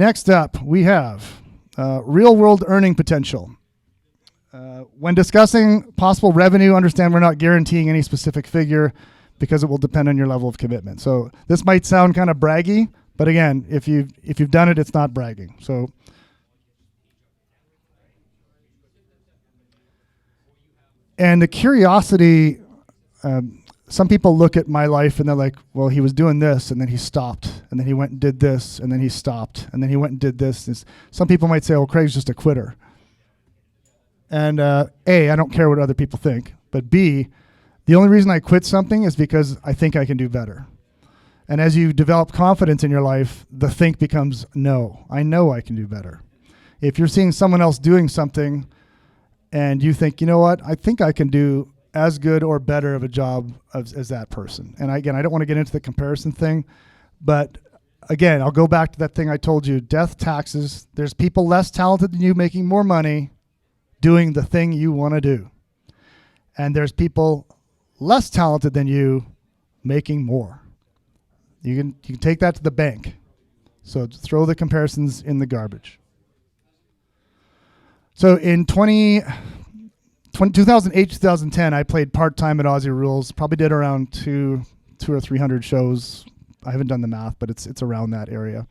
Next up, we have real-world earning potential. When discussing possible revenue, understand we're not guaranteeing any specific figure because it will depend on your level of commitment. So this might sound kind of braggy, but again, if you've done it, it's not bragging. So, and the curiosity, some people look at my life and they're like, well, he was doing this and then he stopped and then he went and did this and then he stopped and then he went and did this. Some people might say, oh, Craig's just a quitter. And A, I don't care what other people think, but B, the only reason I quit something is because I think I can do better. And as you develop confidence in your life, the think becomes no. I know I can do better. If you're seeing someone else doing something and you think, you know what, I think I can do as good or better of a job as that person. And again, I don't want to get into the comparison thing, but again, I'll go back to that thing I told you, death, taxes. There's people less talented than you making more money doing the thing you want to do. And there's people less talented than you making more. You can take that to the bank. So throw the comparisons in the garbage. So in 2008, 2010, I played part-time at Aussie Rules. Probably did around 200 or 300 shows. I haven't done the math, but it's around that area.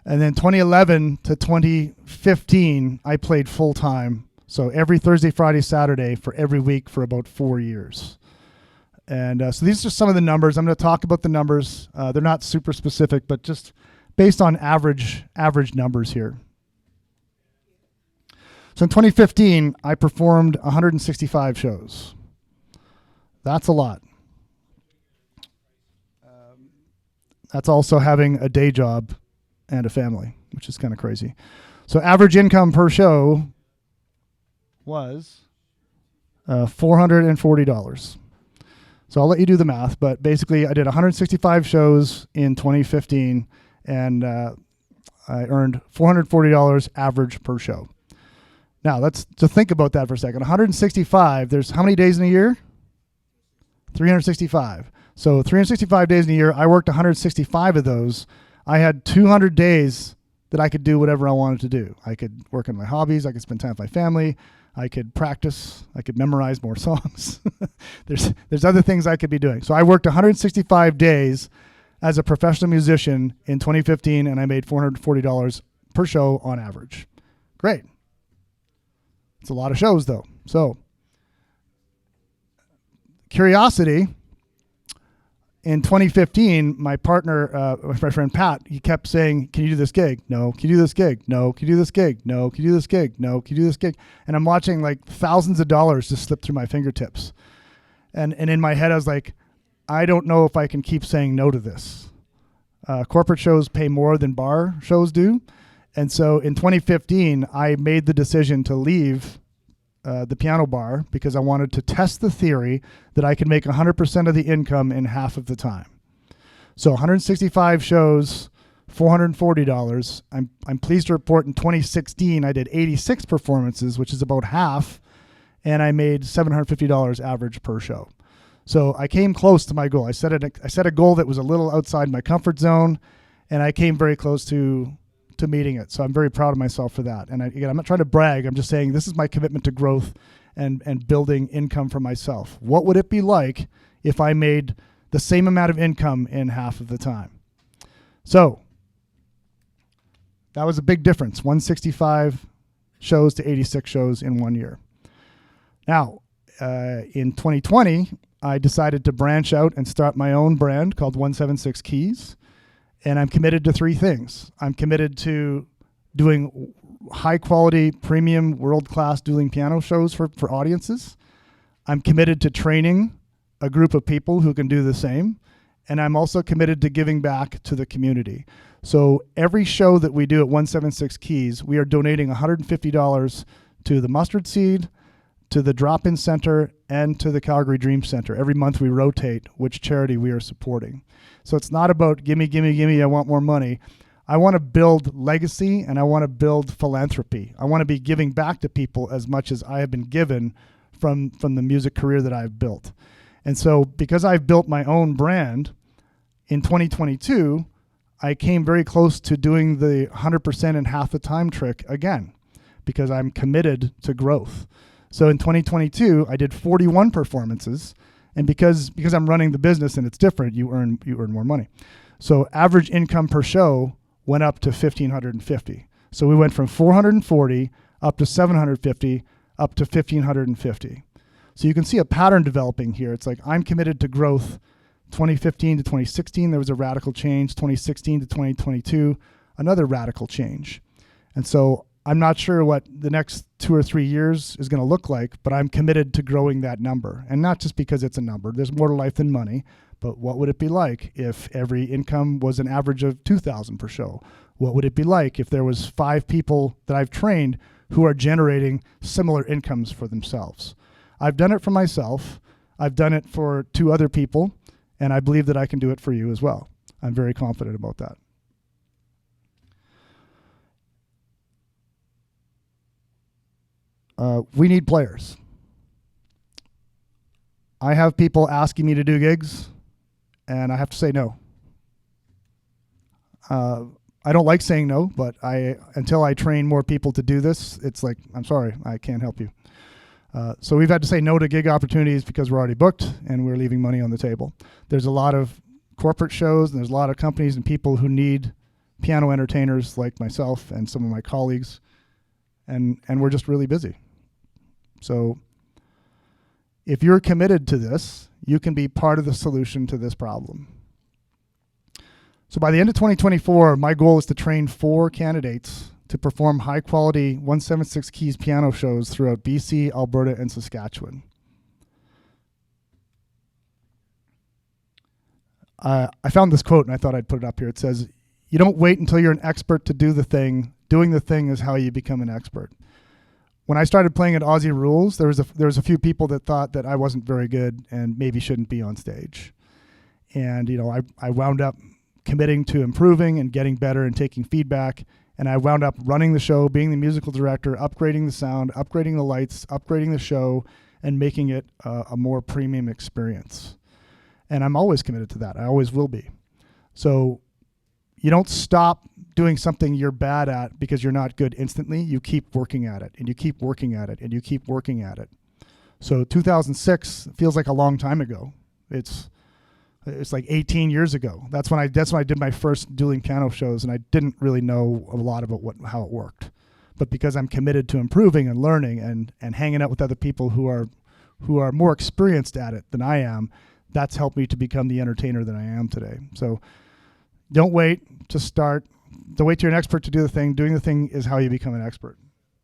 And then 2011 to 2015, I played full-time. So every Thursday, Friday, Saturday for every week for about 4 years. And so these are some of the numbers. I'm going to talk about the numbers. They're not super specific, but just based on average numbers here. So in 2015, I performed 165 shows. That's a lot. That's also having a day job and a family, which is kind of crazy. So average income per show was $440. So I'll let you do the math, but basically I did 165 shows in 2015 and I earned $440 average per show. Now let's think about that for a second. 165, there's how many days in a year? 365. So 365 days in a year, I worked 165 of those. I had 200 days that I could do whatever I wanted to do. I could work on my hobbies, I could spend time with my family, I could practice, I could memorize more songs. There's other things I could be doing. So I worked 165 days as a professional musician in 2015 and I made $440 per show on average. Great. It's a lot of shows though. So curiosity, in 2015, my partner, my friend Pat, he kept saying, can you do this gig? No. Can you do this gig? No. Can you do this gig? No. Can you do this gig? No. Can you do this gig? And I'm watching like thousands of dollars just slip through my fingertips. And in my head, I was like, I don't know if I can keep saying no to this. Corporate shows pay more than bar shows do. And so in 2015, I made the decision to leave the piano bar because I wanted to test the theory that I could make 100% of the income in half of the time. So 165 shows, $440. I'm pleased to report in 2016 I did 86 performances, which is about half, and I made $750 average per show. So I came close to my goal. I set a goal that was a little outside my comfort zone, and I came very close to meeting it. So I'm very proud of myself for that. And again, I'm not trying to brag. I'm just saying this is my commitment to growth and building income for myself. What would it be like if I made the same amount of income in half of the time? So that was a big difference. 165 shows to 86 shows in 1 year. Now, in 2020, I decided to branch out and start my own brand called 176 Keys. And I'm committed to three things. I'm committed to doing high quality, premium, world-class dueling piano shows for audiences. I'm committed to training a group of people who can do the same. And I'm also committed to giving back to the community. So every show that we do at 176 Keys, we are donating $150 to the Mustard Seed, to the Drop-In Center, and to the Calgary Dream Center. Every month we rotate which charity we are supporting. So it's not about gimme, gimme, gimme, I want more money. I want to build legacy and I want to build philanthropy. I want to be giving back to people as much as I have been given from the music career that I've built. And so because I've built my own brand, in 2022, I came very close to doing the 100% in half the time trick again because I'm committed to growth. So in 2022, I did 41 performances, and because I'm running the business and it's different, you earn more money. So average income per show went up to $1,550. So we went from 440 up to 750 up to 1,550. So you can see a pattern developing here. It's like I'm committed to growth. 2015 to 2016, there was a radical change. 2016 to 2022, another radical change. And so I'm not sure what the next 2 or 3 years is going to look like, but I'm committed to growing that number. And not just because it's a number. There's more to life than money. But what would it be like if every income was an average of $2,000 per show? What would it be like if there was 5 people that I've trained who are generating similar incomes for themselves? I've done it for myself. I've done it for 2 other people. And I believe that I can do it for you as well. I'm very confident about that. We need players. I have people asking me to do gigs, and I have to say no. I don't like saying no, but until I train more people to do this, it's like, I'm sorry, I can't help you. So we've had to say no to gig opportunities because we're already booked and we're leaving money on the table. There's a lot of corporate shows and there's a lot of companies and people who need piano entertainers like myself and some of my colleagues, and we're just really busy. So if you're committed to this, you can be part of the solution to this problem. So by the end of 2024, my goal is to train 4 candidates to perform high-quality 176 keys piano shows throughout BC, Alberta, and Saskatchewan. I found this quote, and I thought I'd put it up here. It says, "You don't wait until you're an expert to do the thing. Doing the thing is how you become an expert." When I started playing at Aussie Rules, there was a few people that thought that I wasn't very good and maybe shouldn't be on stage. And I wound up committing to improving and getting better and taking feedback. And I wound up running the show, being the musical director, upgrading the sound, upgrading the lights, upgrading the show, and making it a more premium experience. And I'm always committed to that. I always will be. So you don't stop doing something you're bad at because you're not good instantly. You keep working at it, and you keep working at it, and you keep working at it. So 2006 feels like a long time ago. It's like 18 years ago. That's when I did my first dueling piano shows, and I didn't really know a lot about how it worked. But because I'm committed to improving and learning and hanging out with other people who are more experienced at it than I am, that's helped me to become the entertainer that I am today. So don't wait to start. Don't wait till you're an expert to do the thing. Doing the thing is how you become an expert.